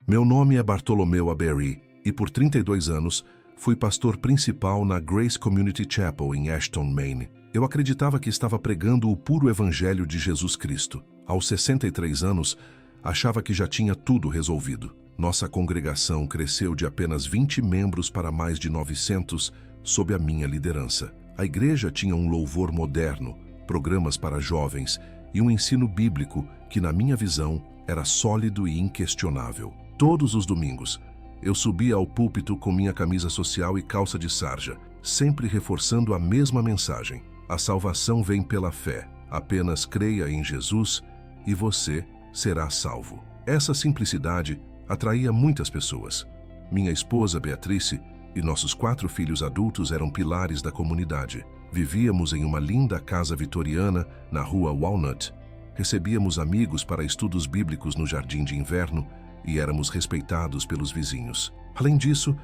Meu nome é Bartolomeu Aberry e por 32 anos fui pastor principal na Grace Community Chapel em Ashton, Maine. Eu acreditava que estava pregando o puro evangelho de Jesus Cristo. Aos 63 anos, achava que já tinha tudo resolvido. Nossa congregação cresceu de apenas 20 membros para mais de 900 sob a minha liderança. A igreja tinha um louvor moderno, programas para jovens e um ensino bíblico que, na minha visão, era sólido e inquestionável. Todos os domingos, eu subia ao púlpito com minha camisa social e calça de sarja, sempre reforçando a mesma mensagem. A salvação vem pela fé. Apenas creia em Jesus e você será salvo. Essa simplicidade atraía muitas pessoas. Minha esposa, Beatrice, e nossos 4 filhos adultos eram pilares da comunidade. Vivíamos em uma linda casa vitoriana na rua Walnut. Recebíamos amigos para estudos bíblicos no jardim de inverno e éramos respeitados pelos vizinhos. Além disso,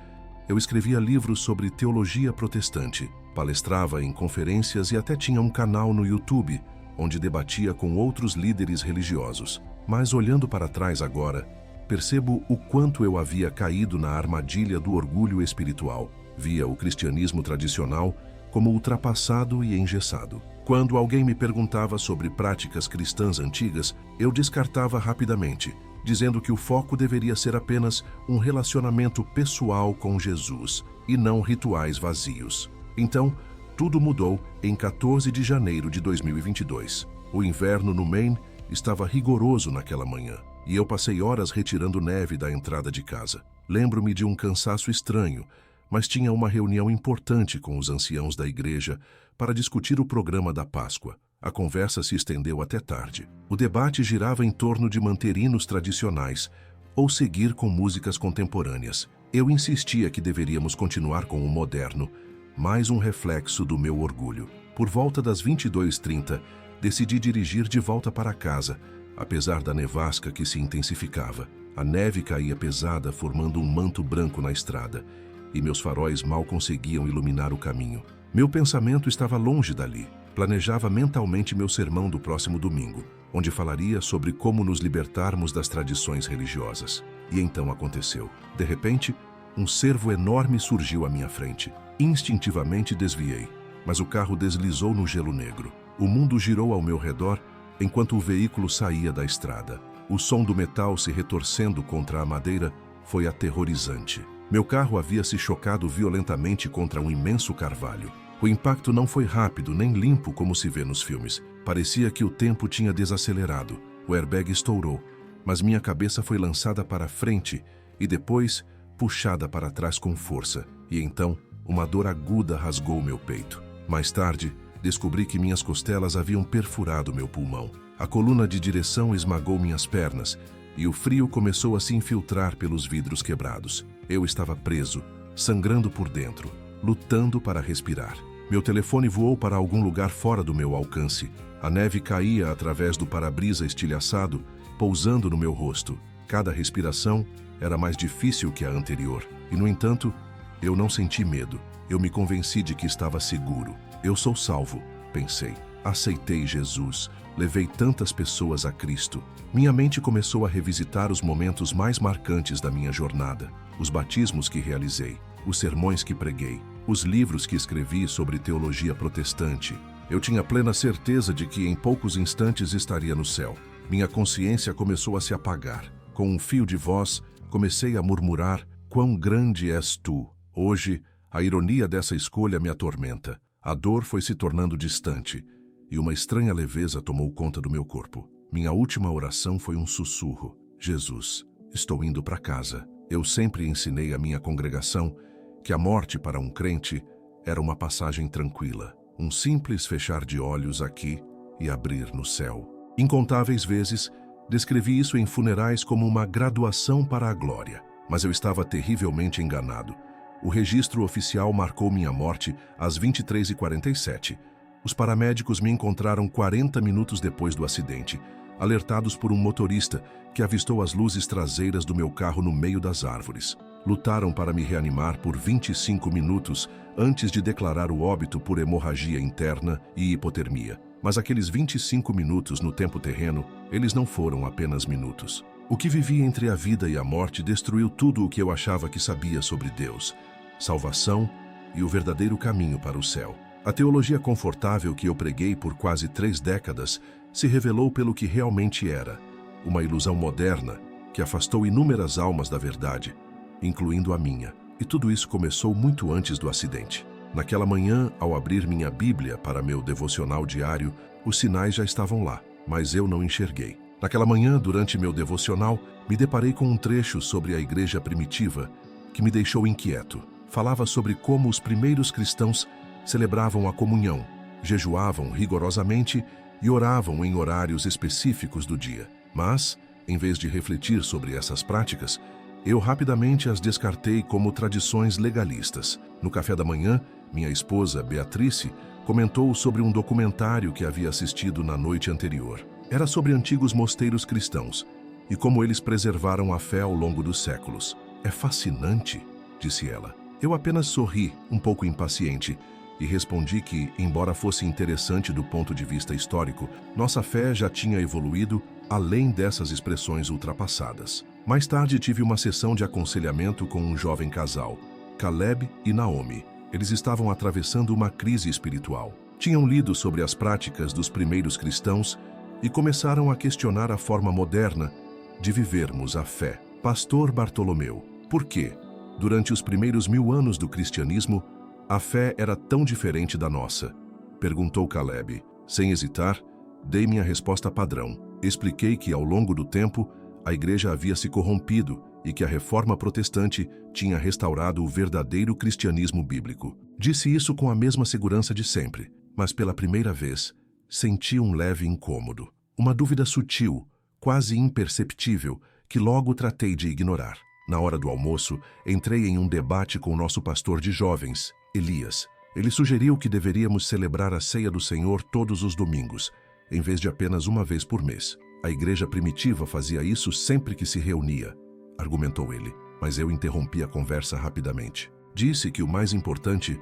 eu escrevia livros sobre teologia protestante, palestrava em conferências e até tinha um canal no YouTube, onde debatia com outros líderes religiosos. Mas olhando para trás agora, percebo o quanto eu havia caído na armadilha do orgulho espiritual. Via o cristianismo tradicional como ultrapassado e engessado. Quando alguém me perguntava sobre práticas cristãs antigas, eu descartava rapidamente, dizendo que o foco deveria ser apenas um relacionamento pessoal com Jesus e não rituais vazios. Então, tudo mudou em 14 de janeiro de 2022. O inverno no Maine estava rigoroso naquela manhã e eu passei horas retirando neve da entrada de casa. Lembro-me de um cansaço estranho, mas tinha uma reunião importante com os anciãos da igreja para discutir o programa da Páscoa. A conversa se estendeu até tarde. O debate girava em torno de manter hinos tradicionais ou seguir com músicas contemporâneas. Eu insistia que deveríamos continuar com o moderno, mais um reflexo do meu orgulho. Por volta das 22h30, decidi dirigir de volta para casa, apesar da nevasca que se intensificava. A neve caía pesada, formando um manto branco na estrada, e meus faróis mal conseguiam iluminar o caminho. Meu pensamento estava longe dali. Planejava mentalmente meu sermão do próximo domingo, onde falaria sobre como nos libertarmos das tradições religiosas. E então aconteceu. De repente, um cervo enorme surgiu à minha frente. Instintivamente desviei, mas o carro deslizou no gelo negro. O mundo girou ao meu redor enquanto o veículo saía da estrada. O som do metal se retorcendo contra a madeira foi aterrorizante. Meu carro havia se chocado violentamente contra um imenso carvalho. O impacto não foi rápido nem limpo como se vê nos filmes. Parecia que o tempo tinha desacelerado. O airbag estourou, mas minha cabeça foi lançada para frente e depois puxada para trás com força. E então, uma dor aguda rasgou meu peito. Mais tarde, descobri que minhas costelas haviam perfurado meu pulmão. A coluna de direção esmagou minhas pernas e o frio começou a se infiltrar pelos vidros quebrados. Eu estava preso, sangrando por dentro, lutando para respirar. Meu telefone voou para algum lugar fora do meu alcance. A neve caía através do para-brisa estilhaçado, pousando no meu rosto. Cada respiração era mais difícil que a anterior. E, no entanto, eu não senti medo. Eu me convenci de que estava seguro. Eu sou salvo, pensei. Aceitei Jesus. Levei tantas pessoas a Cristo. Minha mente começou a revisitar os momentos mais marcantes da minha jornada. Os batismos que realizei, os sermões que preguei, os livros que escrevi sobre teologia protestante. Eu tinha plena certeza de que em poucos instantes estaria no céu. Minha consciência começou a se apagar. Com um fio de voz, comecei a murmurar: "Quão grande és tu!" Hoje, a ironia dessa escolha me atormenta. A dor foi se tornando distante e uma estranha leveza tomou conta do meu corpo. Minha última oração foi um sussurro: "Jesus, estou indo para casa." Eu sempre ensinei à minha congregação que a morte para um crente era uma passagem tranquila, um simples fechar de olhos aqui e abrir no céu. Incontáveis vezes, descrevi isso em funerais como uma graduação para a glória, mas eu estava terrivelmente enganado. O registro oficial marcou minha morte às 23h47. Os paramédicos me encontraram 40 minutos depois do acidente, alertados por um motorista que avistou as luzes traseiras do meu carro no meio das árvores. Lutaram para me reanimar por 25 minutos antes de declarar o óbito por hemorragia interna e hipotermia. Mas aqueles 25 minutos no tempo terreno, eles não foram apenas minutos. O que vivi entre a vida e a morte destruiu tudo o que eu achava que sabia sobre Deus, salvação e o verdadeiro caminho para o céu. A teologia confortável que eu preguei por quase 3 décadas se revelou pelo que realmente era, uma ilusão moderna que afastou inúmeras almas da verdade, incluindo a minha. E tudo isso começou muito antes do acidente. Naquela manhã, ao abrir minha Bíblia para meu devocional diário, os sinais já estavam lá, mas eu não enxerguei. Naquela manhã, durante meu devocional, me deparei com um trecho sobre a igreja primitiva que me deixou inquieto. Falava sobre como os primeiros cristãos celebravam a comunhão, jejuavam rigorosamente e oravam em horários específicos do dia. Mas, em vez de refletir sobre essas práticas, eu rapidamente as descartei como tradições legalistas. No café da manhã, minha esposa, Beatrice, comentou sobre um documentário que havia assistido na noite anterior. Era sobre antigos mosteiros cristãos e como eles preservaram a fé ao longo dos séculos. É fascinante, disse ela. Eu apenas sorri, um pouco impaciente, e respondi que, embora fosse interessante do ponto de vista histórico, nossa fé já tinha evoluído além dessas expressões ultrapassadas. Mais tarde tive uma sessão de aconselhamento com um jovem casal, Caleb e Naomi. Eles estavam atravessando uma crise espiritual. Tinham lido sobre as práticas dos primeiros cristãos e começaram a questionar a forma moderna de vivermos a fé. Pastor Bartolomeu, por quê? Durante os primeiros 1000 anos do cristianismo, a fé era tão diferente da nossa? Perguntou Caleb. Sem hesitar, dei minha resposta padrão. Expliquei que, ao longo do tempo, a igreja havia se corrompido e que a reforma protestante tinha restaurado o verdadeiro cristianismo bíblico. Disse isso com a mesma segurança de sempre, mas pela primeira vez, senti um leve incômodo. Uma dúvida sutil, quase imperceptível, que logo tratei de ignorar. Na hora do almoço, entrei em um debate com o nosso pastor de jovens, Elias. Ele sugeriu que deveríamos celebrar a ceia do Senhor todos os domingos, em vez de apenas uma vez por mês. A igreja primitiva fazia isso sempre que se reunia, argumentou ele, mas eu interrompi a conversa rapidamente. Disse que o mais importante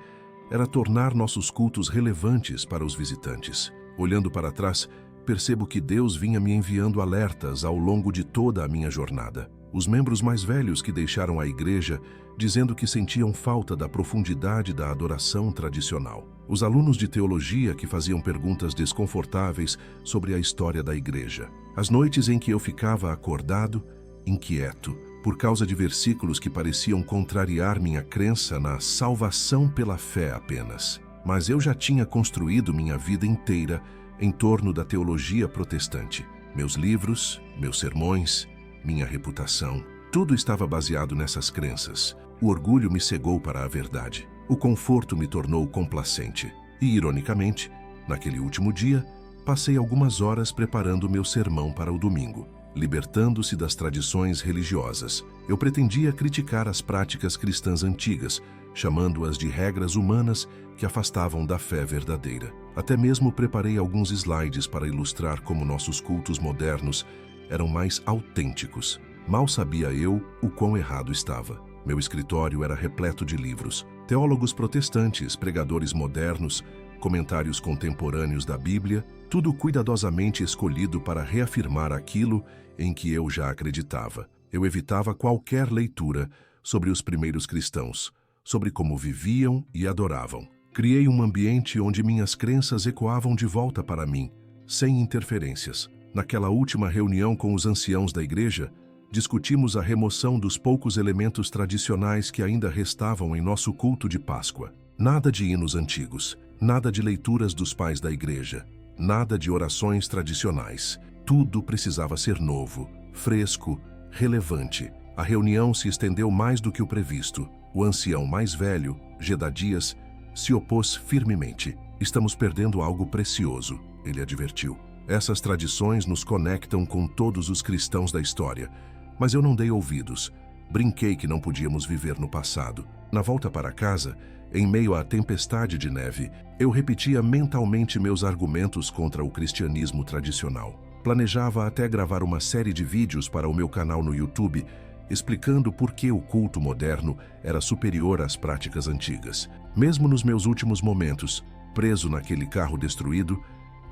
era tornar nossos cultos relevantes para os visitantes. Olhando para trás, percebo que Deus vinha me enviando alertas ao longo de toda a minha jornada. Os membros mais velhos que deixaram a igreja dizendo que sentiam falta da profundidade da adoração tradicional. Os alunos de teologia que faziam perguntas desconfortáveis sobre a história da igreja. As noites em que eu ficava acordado, inquieto, por causa de versículos que pareciam contrariar minha crença na salvação pela fé apenas. Mas eu já tinha construído minha vida inteira em torno da teologia protestante. Meus livros, meus sermões, minha reputação, tudo estava baseado nessas crenças. O orgulho me cegou para a verdade. O conforto me tornou complacente. E, ironicamente, naquele último dia, passei algumas horas preparando meu sermão para o domingo. Libertando-se das tradições religiosas, eu pretendia criticar as práticas cristãs antigas, chamando-as de regras humanas que afastavam da fé verdadeira. Até mesmo preparei alguns slides para ilustrar como nossos cultos modernos eram mais autênticos. Mal sabia eu o quão errado estava. Meu escritório era repleto de livros, teólogos protestantes, pregadores modernos, comentários contemporâneos da Bíblia, tudo cuidadosamente escolhido para reafirmar aquilo em que eu já acreditava. Eu evitava qualquer leitura sobre os primeiros cristãos, sobre como viviam e adoravam. Criei um ambiente onde minhas crenças ecoavam de volta para mim, sem interferências. Naquela última reunião com os anciãos da igreja, discutimos a remoção dos poucos elementos tradicionais que ainda restavam em nosso culto de Páscoa. Nada de hinos antigos, nada de leituras dos pais da igreja, nada de orações tradicionais. Tudo precisava ser novo, fresco, relevante. A reunião se estendeu mais do que o previsto. O ancião mais velho, Gedadias, se opôs firmemente. Estamos perdendo algo precioso, ele advertiu. Essas tradições nos conectam com todos os cristãos da história, mas eu não dei ouvidos. Brinquei que não podíamos viver no passado. Na volta para casa, em meio à tempestade de neve, eu repetia mentalmente meus argumentos contra o cristianismo tradicional. Planejava até gravar uma série de vídeos para o meu canal no YouTube, explicando por que o culto moderno era superior às práticas antigas. Mesmo nos meus últimos momentos, preso naquele carro destruído,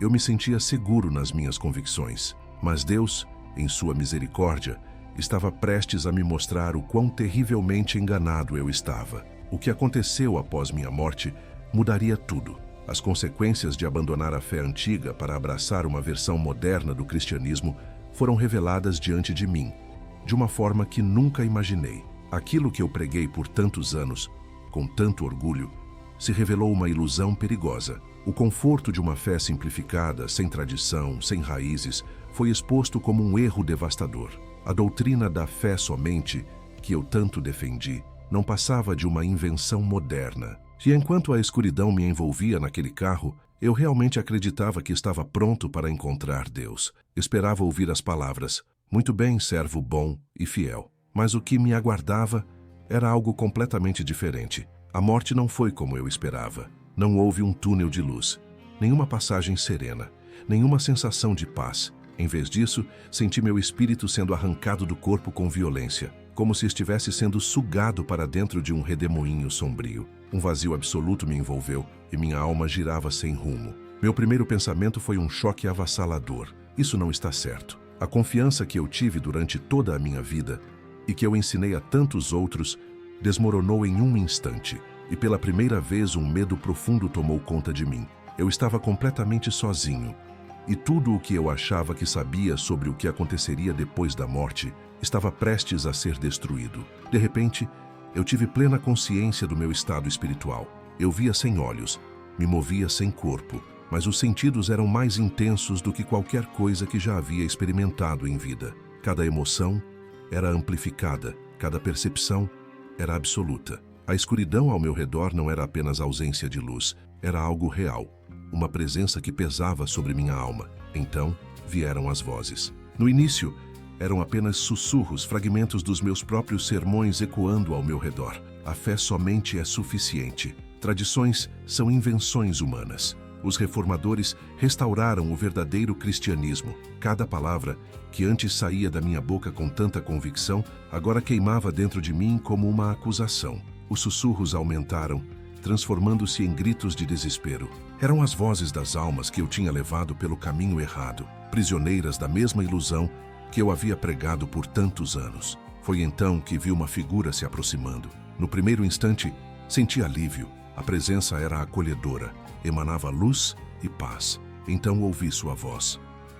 eu me sentia seguro nas minhas convicções. Mas Deus em sua misericórdia, estava prestes a me mostrar o quão terrivelmente enganado eu estava. O que aconteceu após minha morte mudaria tudo. As consequências de abandonar a fé antiga para abraçar uma versão moderna do cristianismo foram reveladas diante de mim, de uma forma que nunca imaginei. Aquilo que eu preguei por tantos anos, com tanto orgulho, se revelou uma ilusão perigosa. O conforto de uma fé simplificada, sem tradição, sem raízes, foi exposto como um erro devastador. A doutrina da fé somente, que eu tanto defendi, não passava de uma invenção moderna. E enquanto a escuridão me envolvia naquele carro, eu realmente acreditava que estava pronto para encontrar Deus. Esperava ouvir as palavras: "Muito bem, servo bom e fiel." Mas o que me aguardava era algo completamente diferente. A morte não foi como eu esperava. Não houve um túnel de luz, nenhuma passagem serena, nenhuma sensação de paz. Em vez disso, senti meu espírito sendo arrancado do corpo com violência, como se estivesse sendo sugado para dentro de um redemoinho sombrio. Um vazio absoluto me envolveu e minha alma girava sem rumo. Meu primeiro pensamento foi um choque avassalador. Isso não está certo. A confiança que eu tive durante toda a minha vida e que eu ensinei a tantos outros desmoronou em um instante. E pela primeira vez um medo profundo tomou conta de mim. Eu estava completamente sozinho. E tudo o que eu achava que sabia sobre o que aconteceria depois da morte estava prestes a ser destruído. De repente, eu tive plena consciência do meu estado espiritual. Eu via sem olhos, me movia sem corpo, mas os sentidos eram mais intensos do que qualquer coisa que já havia experimentado em vida. Cada emoção era amplificada, cada percepção era absoluta. A escuridão ao meu redor não era apenas ausência de luz, era algo real, uma presença que pesava sobre minha alma. Então vieram as vozes. No início, eram apenas sussurros, fragmentos dos meus próprios sermões ecoando ao meu redor. A fé somente é suficiente. Tradições são invenções humanas. Os reformadores restauraram o verdadeiro cristianismo. Cada palavra, que antes saía da minha boca com tanta convicção, agora queimava dentro de mim como uma acusação. Os sussurros aumentaram, transformando-se em gritos de desespero. Eram as vozes das almas que eu tinha levado pelo caminho errado, prisioneiras da mesma ilusão que eu havia pregado por tantos anos. Foi então que vi uma figura se aproximando. No primeiro instante, senti alívio. A presença era acolhedora, emanava luz e paz. Então ouvi sua voz,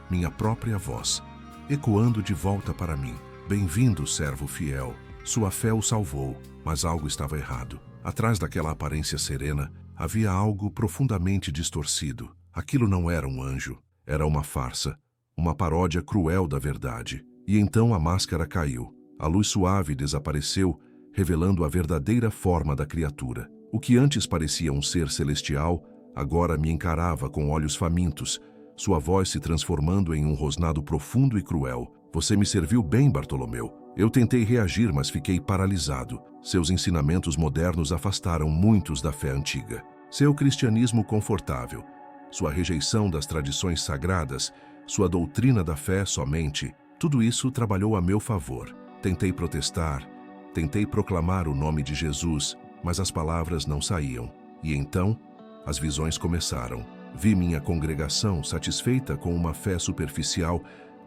minha própria voz, ecoando de volta para mim. "Bem-vindo, servo fiel. Sua fé o salvou." Mas algo estava errado. Atrás daquela aparência serena, havia algo profundamente distorcido. Aquilo não era um anjo, era uma farsa, uma paródia cruel da verdade. E então a máscara caiu. A luz suave desapareceu, revelando a verdadeira forma da criatura. O que antes parecia um ser celestial, agora me encarava com olhos famintos, sua voz se transformando em um rosnado profundo e cruel. "Você me serviu bem, Bartolomeu." Eu tentei reagir, mas fiquei paralisado. Seus ensinamentos modernos afastaram muitos da fé antiga. Seu cristianismo confortável, sua rejeição das tradições sagradas, sua doutrina da fé somente, tudo isso trabalhou a meu favor. Tentei protestar, tentei proclamar o nome de Jesus, mas as palavras não saíam. E então, as visões começaram. Vi minha congregação satisfeita com uma fé superficial,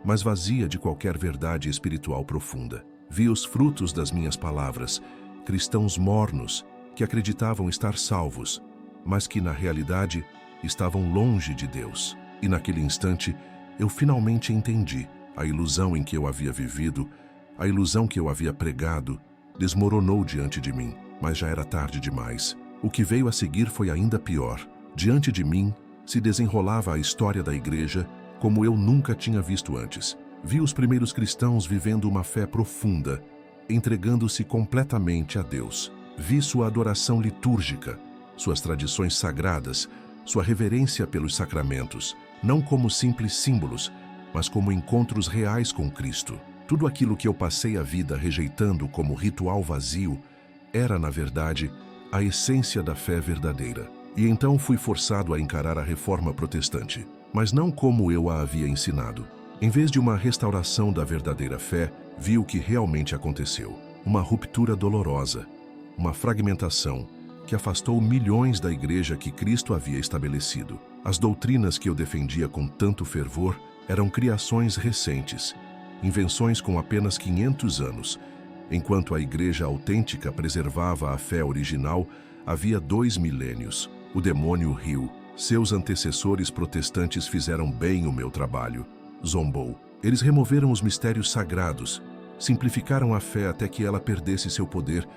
mas vazia de qualquer verdade espiritual profunda. Vi os frutos das minhas palavras, cristãos mornos que acreditavam estar salvos, mas que na realidade estavam longe de Deus. E naquele instante, eu finalmente entendi. A ilusão em que eu havia vivido, a ilusão que eu havia pregado, desmoronou diante de mim, mas já era tarde demais. O que veio a seguir foi ainda pior. Diante de mim, se desenrolava a história da igreja como eu nunca tinha visto antes. Vi os primeiros cristãos vivendo uma fé profunda, entregando-se completamente a Deus. Vi sua adoração litúrgica, suas tradições sagradas, sua reverência pelos sacramentos, não como simples símbolos, mas como encontros reais com Cristo. Tudo aquilo que eu passei a vida rejeitando como ritual vazio era, na verdade, a essência da fé verdadeira. E então fui forçado a encarar a reforma protestante, mas não como eu a havia ensinado. Em vez de uma restauração da verdadeira fé, vi o que realmente aconteceu. Uma ruptura dolorosa, uma fragmentação que afastou milhões da igreja que Cristo havia estabelecido. As doutrinas que eu defendia com tanto fervor eram criações recentes, invenções com apenas 500 anos. Enquanto a igreja autêntica preservava a fé original, havia 2 milênios. O demônio riu. Seus antecessores protestantes fizeram bem o meu trabalho. Zombou. Eles removeram os mistérios sagrados, simplificaram a fé até que ela perdesse seu poder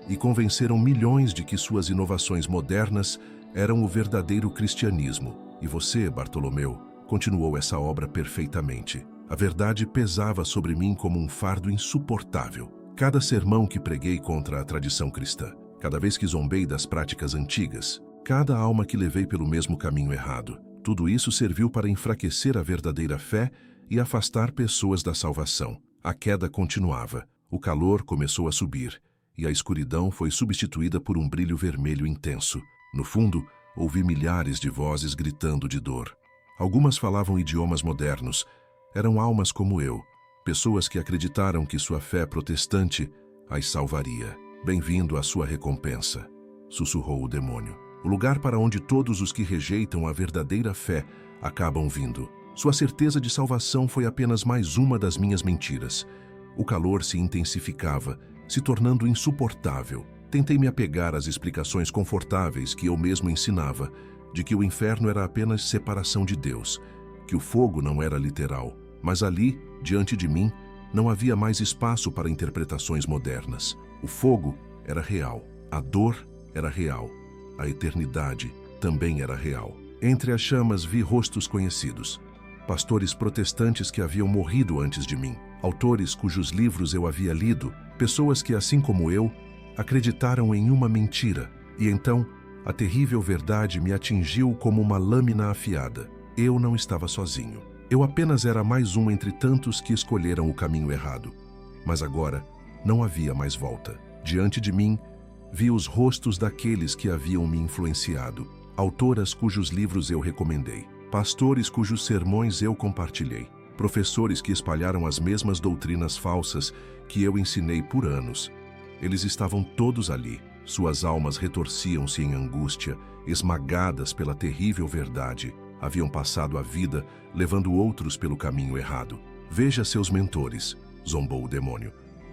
e convenceram milhões de que suas inovações modernas eram o verdadeiro cristianismo. E você, Bartolomeu, continuou essa obra perfeitamente. A verdade pesava sobre mim como um fardo insuportável. Cada sermão que preguei contra a tradição cristã, cada vez que zombei das práticas antigas, cada alma que levei pelo mesmo caminho errado, tudo isso serviu para enfraquecer a verdadeira fé e afastar pessoas da salvação. A queda continuava, o calor começou a subir, e a escuridão foi substituída por um brilho vermelho intenso. No fundo, ouvi milhares de vozes gritando de dor. Algumas falavam idiomas modernos. Eram almas como eu, pessoas que acreditaram que sua fé protestante as salvaria. Bem-vindo à sua recompensa, sussurrou o demônio. O lugar para onde todos os que rejeitam a verdadeira fé acabam vindo. Sua certeza de salvação foi apenas mais uma das minhas mentiras. O calor se intensificava, se tornando insuportável. Tentei me apegar às explicações confortáveis que eu mesmo ensinava, de que o inferno era apenas separação de Deus, que o fogo não era literal, mas ali, diante de mim, não havia mais espaço para interpretações modernas. O fogo era real, a dor era real, a eternidade também era real. Entre as chamas vi rostos conhecidos, pastores protestantes que haviam morrido antes de mim, autores cujos livros eu havia lido, pessoas que, assim como eu, acreditaram em uma mentira, e então a terrível verdade me atingiu como uma lâmina afiada. Eu não estava sozinho. Eu apenas era mais um entre tantos que escolheram o caminho errado. Mas agora não havia mais volta. Diante de mim, vi os rostos daqueles que haviam me influenciado, autoras cujos livros eu recomendei, pastores cujos sermões eu compartilhei, professores que espalharam as mesmas doutrinas falsas que eu ensinei por anos. Eles estavam todos ali. Suas almas retorciam-se em angústia, esmagadas pela terrível verdade. Haviam passado a vida levando outros pelo caminho errado. Veja seus mentores, zombou o demônio.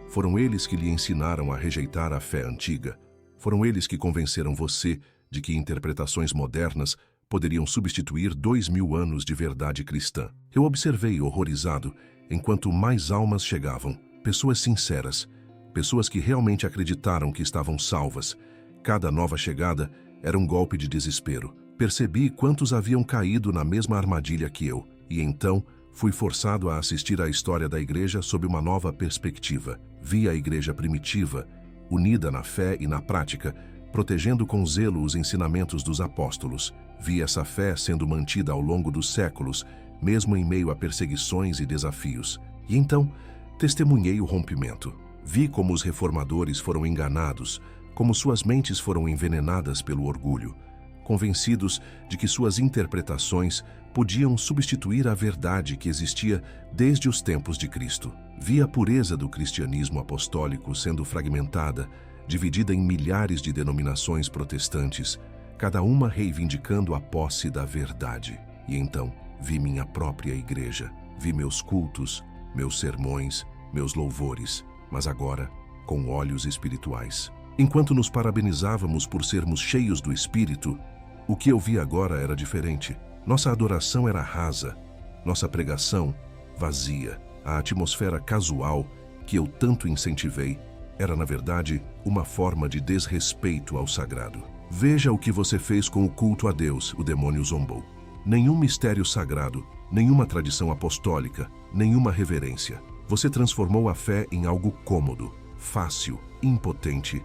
Foram eles que lhe ensinaram a rejeitar a fé antiga. Foram eles que convenceram você de que interpretações modernas poderiam substituir 2000 anos de verdade cristã. Eu observei horrorizado enquanto mais almas chegavam, pessoas sinceras, pessoas que realmente acreditaram que estavam salvas. Cada nova chegada era um golpe de desespero. Percebi quantos haviam caído na mesma armadilha que eu, e então fui forçado a assistir à história da igreja sob uma nova perspectiva. Vi a igreja primitiva, unida na fé e na prática, protegendo com zelo os ensinamentos dos apóstolos. Vi essa fé sendo mantida ao longo dos séculos, mesmo em meio a perseguições e desafios. E então, testemunhei o rompimento. Vi como os reformadores foram enganados, como suas mentes foram envenenadas pelo orgulho, convencidos de que suas interpretações podiam substituir a verdade que existia desde os tempos de Cristo. Vi a pureza do cristianismo apostólico sendo fragmentada, dividida em milhares de denominações protestantes, cada uma reivindicando a posse da verdade. E então vi minha própria igreja, vi meus cultos, meus sermões, meus louvores, mas agora com olhos espirituais. Enquanto nos parabenizávamos por sermos cheios do Espírito, o que eu vi agora era diferente. Nossa adoração era rasa, nossa pregação vazia. A atmosfera casual que eu tanto incentivei era, na verdade, uma forma de desrespeito ao sagrado. Veja o que você fez com o culto a Deus, o demônio zombou. Nenhum mistério sagrado, nenhuma tradição apostólica, nenhuma reverência. Você transformou a fé em algo cômodo, fácil, impotente,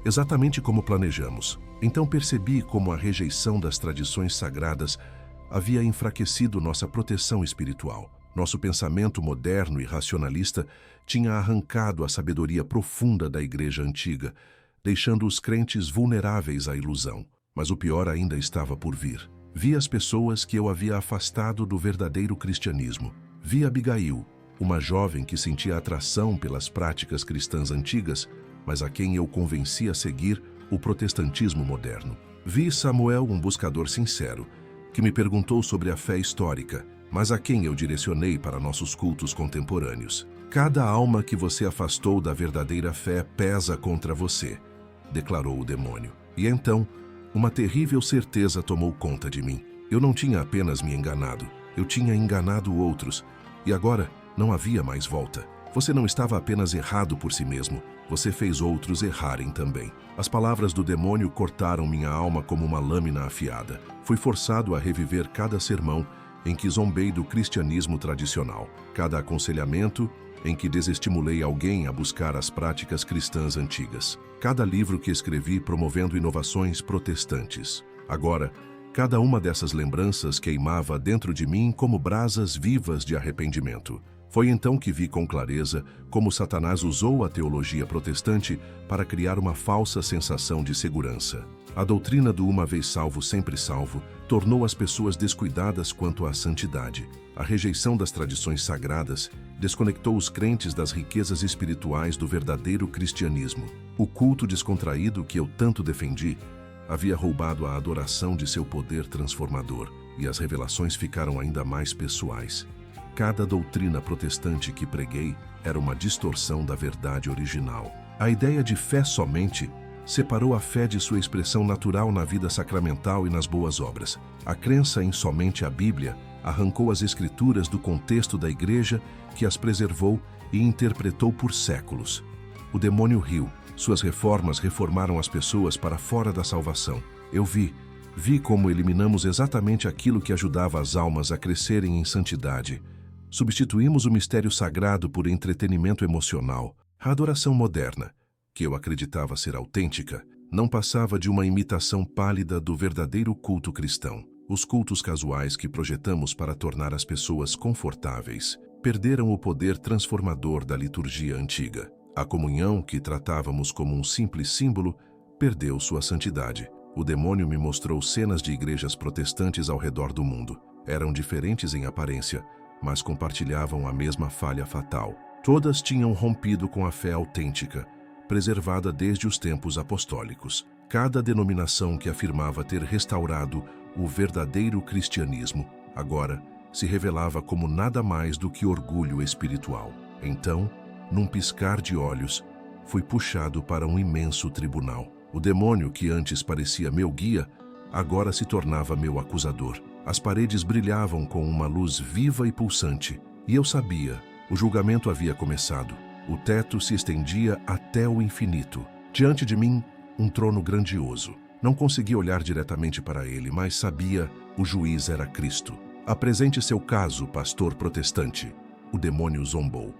exatamente como planejamos. Então percebi como a rejeição das tradições sagradas havia enfraquecido nossa proteção espiritual. Nosso pensamento moderno e racionalista tinha arrancado a sabedoria profunda da igreja antiga, deixando os crentes vulneráveis à ilusão. Mas o pior ainda estava por vir. Vi as pessoas que eu havia afastado do verdadeiro cristianismo. Vi Abigail, uma jovem que sentia atração pelas práticas cristãs antigas, mas a quem eu convenci a seguir o protestantismo moderno. Vi Samuel, um buscador sincero, que me perguntou sobre a fé histórica, mas a quem eu direcionei para nossos cultos contemporâneos. Cada alma que você afastou da verdadeira fé pesa contra você, declarou o demônio. E então, uma terrível certeza tomou conta de mim. Eu não tinha apenas me enganado, eu tinha enganado outros, e agora não havia mais volta. Você não estava apenas errado por si mesmo, você fez outros errarem também. As palavras do demônio cortaram minha alma como uma lâmina afiada. Fui forçado a reviver cada sermão em que zombei do cristianismo tradicional, cada aconselhamento em que desestimulei alguém a buscar as práticas cristãs antigas, cada livro que escrevi promovendo inovações protestantes. Agora, cada uma dessas lembranças queimava dentro de mim como brasas vivas de arrependimento. Foi então que vi com clareza como Satanás usou a teologia protestante para criar uma falsa sensação de segurança. A doutrina do uma vez salvo, sempre salvo, tornou as pessoas descuidadas quanto à santidade. A rejeição das tradições sagradas desconectou os crentes das riquezas espirituais do verdadeiro cristianismo. O culto descontraído que eu tanto defendi havia roubado a adoração de seu poder transformador, e as revelações ficaram ainda mais pessoais. Cada doutrina protestante que preguei era uma distorção da verdade original. A ideia de fé somente separou a fé de sua expressão natural na vida sacramental e nas boas obras. A crença em somente a Bíblia arrancou as Escrituras do contexto da Igreja, que as preservou e interpretou por séculos. O demônio riu. Suas reformas reformaram as pessoas para fora da salvação. Eu vi como eliminamos exatamente aquilo que ajudava as almas a crescerem em santidade. Substituímos o mistério sagrado por entretenimento emocional. A adoração moderna, que eu acreditava ser autêntica, não passava de uma imitação pálida do verdadeiro culto cristão. Os cultos casuais que projetamos para tornar as pessoas confortáveis perderam o poder transformador da liturgia antiga. A comunhão, que tratávamos como um simples símbolo, perdeu sua santidade. O demônio me mostrou cenas de igrejas protestantes ao redor do mundo. Eram diferentes em aparência, mas compartilhavam a mesma falha fatal. Todas tinham rompido com a fé autêntica, preservada desde os tempos apostólicos. Cada denominação que afirmava ter restaurado o verdadeiro cristianismo, agora se revelava como nada mais do que orgulho espiritual. Então, num piscar de olhos, fui puxado para um imenso tribunal. O demônio, que antes parecia meu guia, agora se tornava meu acusador. As paredes brilhavam com uma luz viva e pulsante, e eu sabia, o julgamento havia começado. O teto se estendia até o infinito. Diante de mim, um trono grandioso. Não conseguia olhar diretamente para ele, mas sabia, o juiz era Cristo. Apresente seu caso, pastor protestante. O demônio zombou.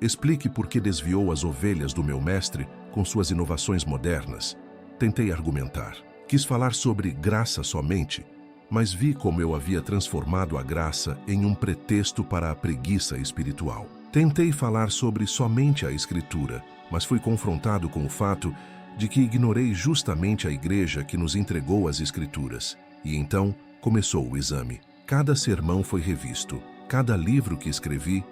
Explique por que desviou as ovelhas do meu mestre com suas inovações modernas. Tentei argumentar. Quis falar sobre graça somente, mas vi como eu havia transformado a graça em um pretexto para a preguiça espiritual. Tentei falar sobre somente a Escritura, mas fui confrontado com o fato de que ignorei justamente a Igreja que nos entregou as Escrituras. E então começou o exame. Cada sermão foi revisto, cada livro que escrevi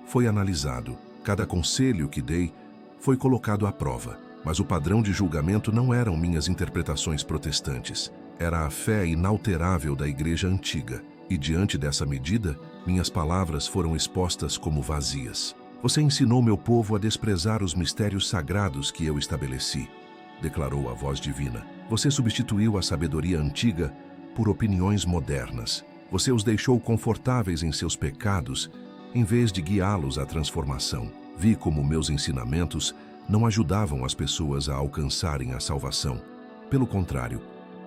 foi analisado, cada conselho que dei foi colocado à prova. Mas o padrão de julgamento não eram minhas interpretações protestantes. Era a fé inalterável da Igreja antiga. E diante dessa medida, minhas palavras foram expostas como vazias. Você ensinou meu povo a desprezar os mistérios sagrados que eu estabeleci, declarou a voz divina. Você substituiu a sabedoria antiga por opiniões modernas. Você os deixou confortáveis em seus pecados, em vez de guiá-los à transformação. Vi como meus ensinamentos não ajudavam as pessoas a alcançarem a salvação. Pelo contrário,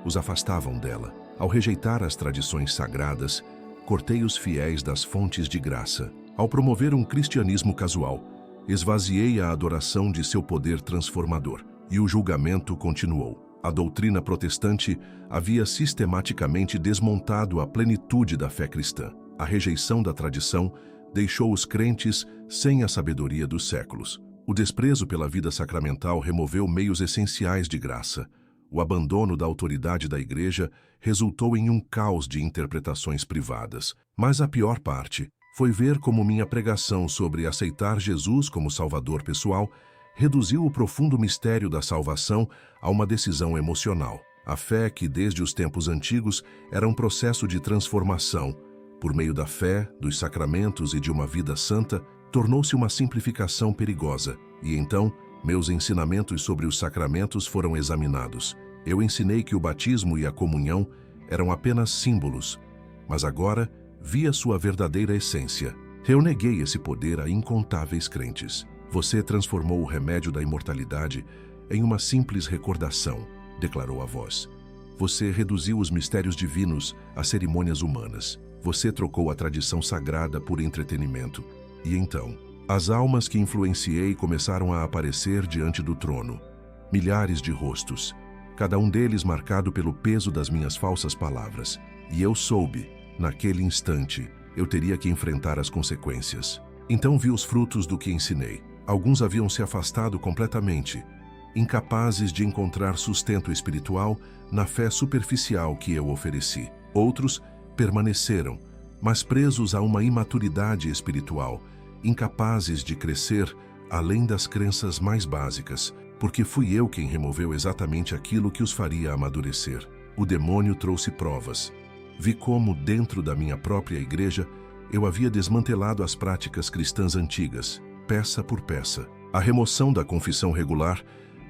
os afastavam dela. Ao rejeitar as tradições sagradas, cortei os fiéis das fontes de graça. Ao promover um cristianismo casual, esvaziei a adoração de seu poder transformador. E o julgamento continuou. A doutrina protestante havia sistematicamente desmontado a plenitude da fé cristã. A rejeição da tradição deixou os crentes sem a sabedoria dos séculos. O desprezo pela vida sacramental removeu meios essenciais de graça. O abandono da autoridade da Igreja resultou em um caos de interpretações privadas. Mas a pior parte foi ver como minha pregação sobre aceitar Jesus como Salvador pessoal reduziu o profundo mistério da salvação a uma decisão emocional. A fé, que desde os tempos antigos era um processo de transformação, por meio da fé, dos sacramentos e de uma vida santa, tornou-se uma simplificação perigosa, e então meus ensinamentos sobre os sacramentos foram examinados. Eu ensinei que o batismo e a comunhão eram apenas símbolos, mas agora vi a sua verdadeira essência. Eu neguei esse poder a incontáveis crentes. Você transformou o remédio da imortalidade em uma simples recordação, declarou a voz. Você reduziu os mistérios divinos a cerimônias humanas. Você trocou a tradição sagrada por entretenimento. E então, as almas que influenciei começaram a aparecer diante do trono. Milhares de rostos, cada um deles marcado pelo peso das minhas falsas palavras. E eu soube, naquele instante, eu teria que enfrentar as consequências. Então vi os frutos do que ensinei. Alguns haviam se afastado completamente, incapazes de encontrar sustento espiritual na fé superficial que eu ofereci. Outros permaneceram, mas presos a uma imaturidade espiritual, incapazes de crescer além das crenças mais básicas, porque fui eu quem removeu exatamente aquilo que os faria amadurecer. O demônio trouxe provas. Vi como, dentro da minha própria igreja, eu havia desmantelado as práticas cristãs antigas, peça por peça. A remoção da confissão regular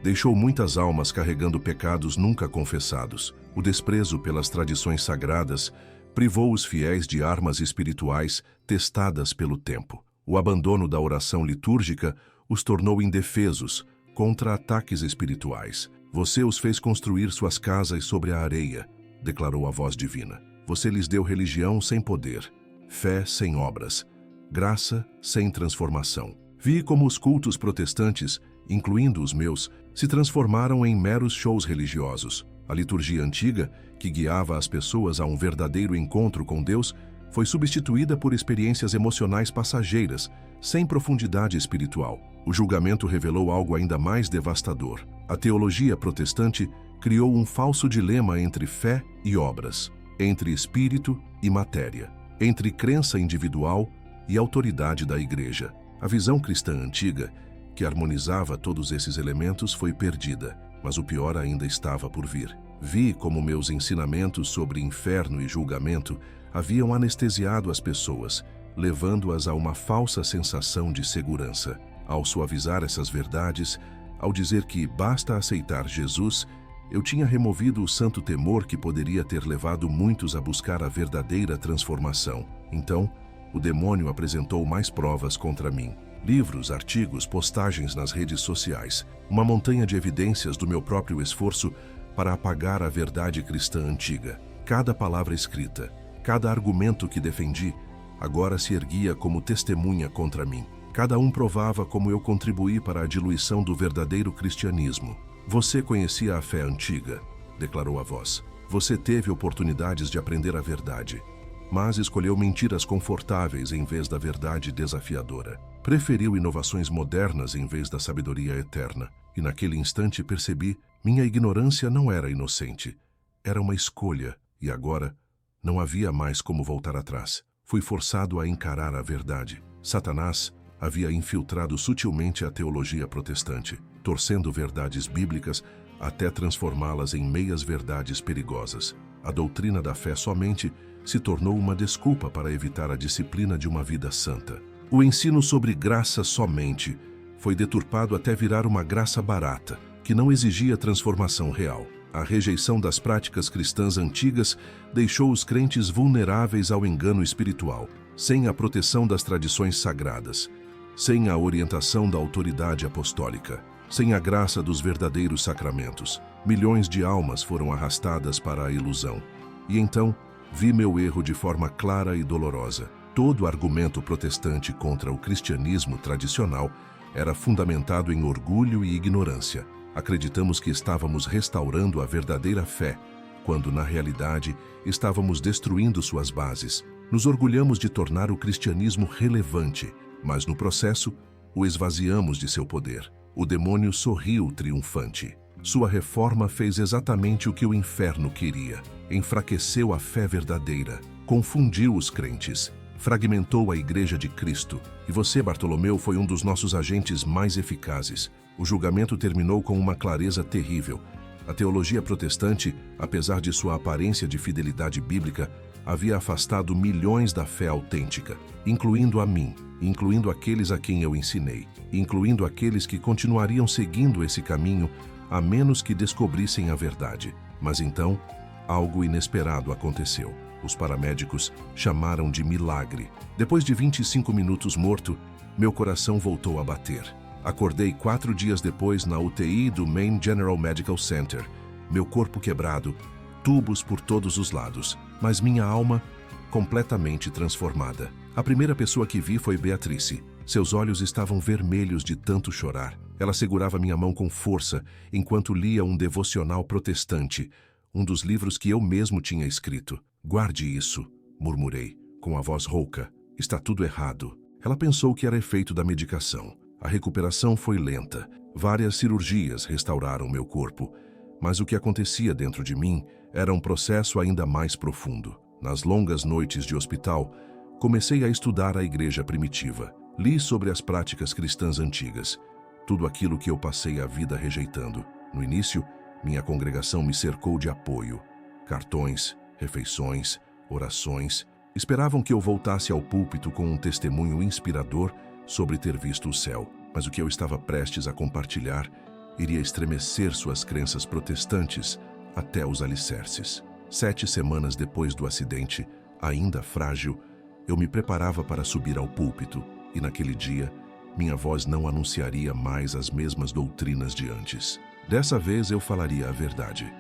deixou muitas almas carregando pecados nunca confessados. O desprezo pelas tradições sagradas privou os fiéis de armas espirituais testadas pelo tempo. O abandono da oração litúrgica os tornou indefesos contra ataques espirituais. Você os fez construir suas casas sobre a areia, declarou a voz divina. Você lhes deu religião sem poder, fé sem obras, graça sem transformação. Vi como os cultos protestantes, incluindo os meus, se transformaram em meros shows religiosos. A liturgia antiga, que guiava as pessoas a um verdadeiro encontro com Deus, foi substituída por experiências emocionais passageiras, sem profundidade espiritual. O julgamento revelou algo ainda mais devastador. A teologia protestante criou um falso dilema entre fé e obras, entre espírito e matéria, entre crença individual e autoridade da igreja. A visão cristã antiga, que harmonizava todos esses elementos, foi perdida, mas o pior ainda estava por vir. Vi como meus ensinamentos sobre inferno e julgamento haviam anestesiado as pessoas, levando-as a uma falsa sensação de segurança. Ao suavizar essas verdades, ao dizer que basta aceitar Jesus, eu tinha removido o santo temor que poderia ter levado muitos a buscar a verdadeira transformação. Então, o demônio apresentou mais provas contra mim. Livros, artigos, postagens nas redes sociais, uma montanha de evidências do meu próprio esforço para apagar a verdade cristã antiga. Cada palavra escrita, cada argumento que defendi, agora se erguia como testemunha contra mim. Cada um provava como eu contribuí para a diluição do verdadeiro cristianismo. Você conhecia a fé antiga, declarou a voz. Você teve oportunidades de aprender a verdade, mas escolheu mentiras confortáveis em vez da verdade desafiadora. Preferiu inovações modernas em vez da sabedoria eterna. E naquele instante percebi, minha ignorância não era inocente. Era uma escolha, e agora não havia mais como voltar atrás. Fui forçado a encarar a verdade. Satanás havia infiltrado sutilmente a teologia protestante, torcendo verdades bíblicas até transformá-las em meias-verdades perigosas. A doutrina da fé somente se tornou uma desculpa para evitar a disciplina de uma vida santa. O ensino sobre graça somente foi deturpado até virar uma graça barata, que não exigia transformação real. A rejeição das práticas cristãs antigas deixou os crentes vulneráveis ao engano espiritual, sem a proteção das tradições sagradas, sem a orientação da autoridade apostólica, sem a graça dos verdadeiros sacramentos. Milhões de almas foram arrastadas para a ilusão. E então, vi meu erro de forma clara e dolorosa. Todo argumento protestante contra o cristianismo tradicional era fundamentado em orgulho e ignorância. Acreditamos que estávamos restaurando a verdadeira fé, quando, na realidade, estávamos destruindo suas bases. Nos orgulhamos de tornar o cristianismo relevante, mas, no processo, o esvaziamos de seu poder. O demônio sorriu triunfante. Sua reforma fez exatamente o que o inferno queria. Enfraqueceu a fé verdadeira, confundiu os crentes, fragmentou a Igreja de Cristo. E você, Bartolomeu, foi um dos nossos agentes mais eficazes. O julgamento terminou com uma clareza terrível. A teologia protestante, apesar de sua aparência de fidelidade bíblica, havia afastado milhões da fé autêntica, incluindo a mim, incluindo aqueles a quem eu ensinei, incluindo aqueles que continuariam seguindo esse caminho a menos que descobrissem a verdade. Mas então, algo inesperado aconteceu. Os paramédicos chamaram de milagre. Depois de 25 minutos morto, meu coração voltou a bater. Acordei 4 dias depois na UTI do Maine General Medical Center. Meu corpo quebrado, tubos por todos os lados, mas minha alma completamente transformada. A primeira pessoa que vi foi Beatrice. Seus olhos estavam vermelhos de tanto chorar. Ela segurava minha mão com força enquanto lia um devocional protestante, um dos livros que eu mesmo tinha escrito. "Guarde isso", murmurei, com a voz rouca. "Está tudo errado." Ela pensou que era efeito da medicação. A recuperação foi lenta. Várias cirurgias restauraram meu corpo. Mas o que acontecia dentro de mim era um processo ainda mais profundo. Nas longas noites de hospital, comecei a estudar a igreja primitiva. Li sobre as práticas cristãs antigas, tudo aquilo que eu passei a vida rejeitando. No início, minha congregação me cercou de apoio. Cartões, refeições, orações. Esperavam que eu voltasse ao púlpito com um testemunho inspirador sobre ter visto o céu. Mas o que eu estava prestes a compartilhar iria estremecer suas crenças protestantes até os alicerces. 7 semanas depois do acidente, ainda frágil, eu me preparava para subir ao púlpito e naquele dia, minha voz não anunciaria mais as mesmas doutrinas de antes. Dessa vez eu falaria a verdade.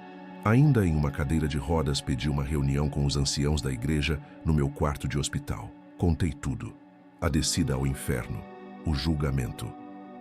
Ainda em uma cadeira de rodas, pedi uma reunião com os anciãos da igreja no meu quarto de hospital. Contei tudo. A descida ao inferno, o julgamento,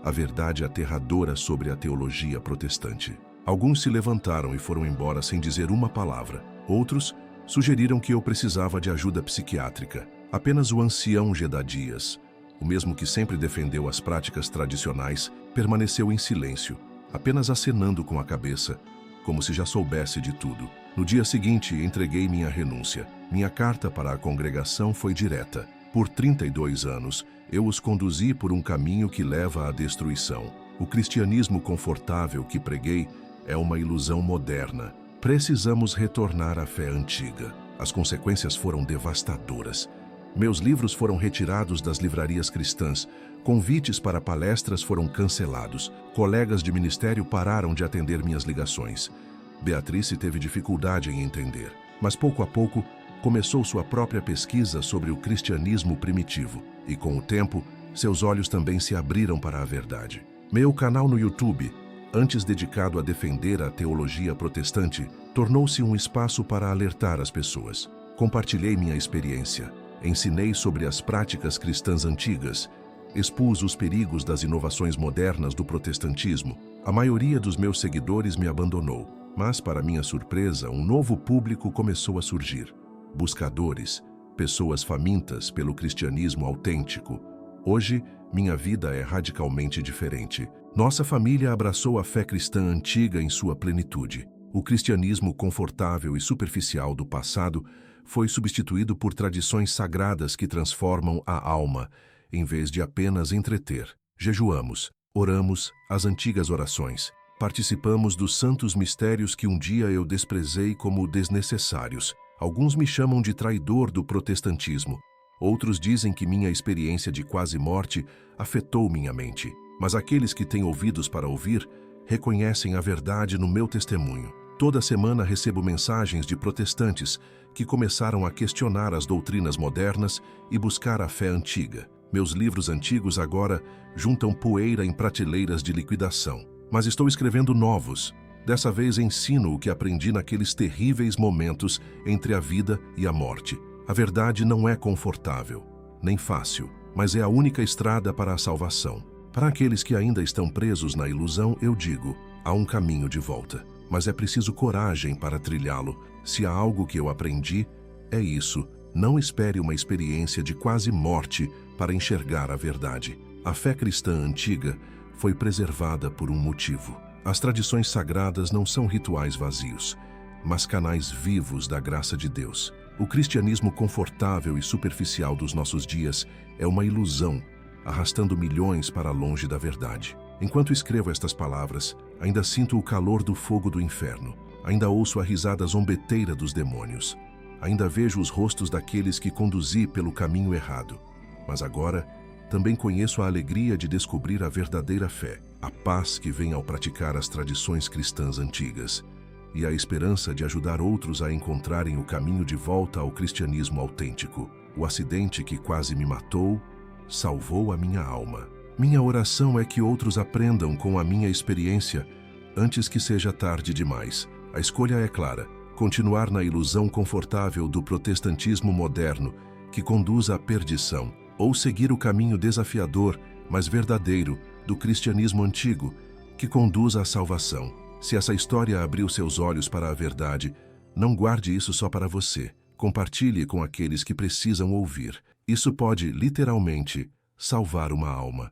a verdade aterradora sobre a teologia protestante. Alguns se levantaram e foram embora sem dizer uma palavra. Outros sugeriram que eu precisava de ajuda psiquiátrica. Apenas o ancião Jedadias, o mesmo que sempre defendeu as práticas tradicionais, permaneceu em silêncio, apenas acenando com a cabeça, como se já soubesse de tudo. No dia seguinte, entreguei minha renúncia. Minha carta para a congregação foi direta. Por 32 anos, eu os conduzi por um caminho que leva à destruição. O cristianismo confortável que preguei é uma ilusão moderna. Precisamos retornar à fé antiga. As consequências foram devastadoras. Meus livros foram retirados das livrarias cristãs. Convites para palestras foram cancelados. Colegas de ministério pararam de atender minhas ligações. Beatrice teve dificuldade em entender, mas pouco a pouco começou sua própria pesquisa sobre o cristianismo primitivo. E com o tempo, seus olhos também se abriram para a verdade. Meu canal no YouTube, antes dedicado a defender a teologia protestante, tornou-se um espaço para alertar as pessoas. Compartilhei minha experiência, ensinei sobre as práticas cristãs antigas, expus os perigos das inovações modernas do protestantismo. A maioria dos meus seguidores me abandonou, mas, para minha surpresa, um novo público começou a surgir. Buscadores, pessoas famintas pelo cristianismo autêntico. Hoje, minha vida é radicalmente diferente. Nossa família abraçou a fé cristã antiga em sua plenitude. O cristianismo confortável e superficial do passado foi substituído por tradições sagradas que transformam a alma, em vez de apenas entreter. Jejuamos, oramos as antigas orações. Participamos dos santos mistérios que um dia eu desprezei como desnecessários. Alguns me chamam de traidor do protestantismo. Outros dizem que minha experiência de quase morte afetou minha mente. Mas aqueles que têm ouvidos para ouvir reconhecem a verdade no meu testemunho. Toda semana recebo mensagens de protestantes que começaram a questionar as doutrinas modernas e buscar a fé antiga. Meus livros antigos agora juntam poeira em prateleiras de liquidação. Mas estou escrevendo novos. Dessa vez ensino o que aprendi naqueles terríveis momentos entre a vida e a morte. A verdade não é confortável, nem fácil, mas é a única estrada para a salvação. Para aqueles que ainda estão presos na ilusão, eu digo, há um caminho de volta, mas é preciso coragem para trilhá-lo. Se há algo que eu aprendi, é isso. Não espere uma experiência de quase morte para enxergar a verdade. A fé cristã antiga foi preservada por um motivo. As tradições sagradas não são rituais vazios, mas canais vivos da graça de Deus. O cristianismo confortável e superficial dos nossos dias é uma ilusão, arrastando milhões para longe da verdade. Enquanto escrevo estas palavras, ainda sinto o calor do fogo do inferno. Ainda ouço a risada zombeteira dos demônios. Ainda vejo os rostos daqueles que conduzi pelo caminho errado. Mas agora, também conheço a alegria de descobrir a verdadeira fé, a paz que vem ao praticar as tradições cristãs antigas, e a esperança de ajudar outros a encontrarem o caminho de volta ao cristianismo autêntico. O acidente que quase me matou salvou a minha alma. Minha oração é que outros aprendam com a minha experiência antes que seja tarde demais. A escolha é clara: continuar na ilusão confortável do protestantismo moderno que conduz à perdição, ou seguir o caminho desafiador, mas verdadeiro, do cristianismo antigo, que conduz à salvação. Se essa história abriu seus olhos para a verdade, não guarde isso só para você. Compartilhe com aqueles que precisam ouvir. Isso pode, literalmente, salvar uma alma.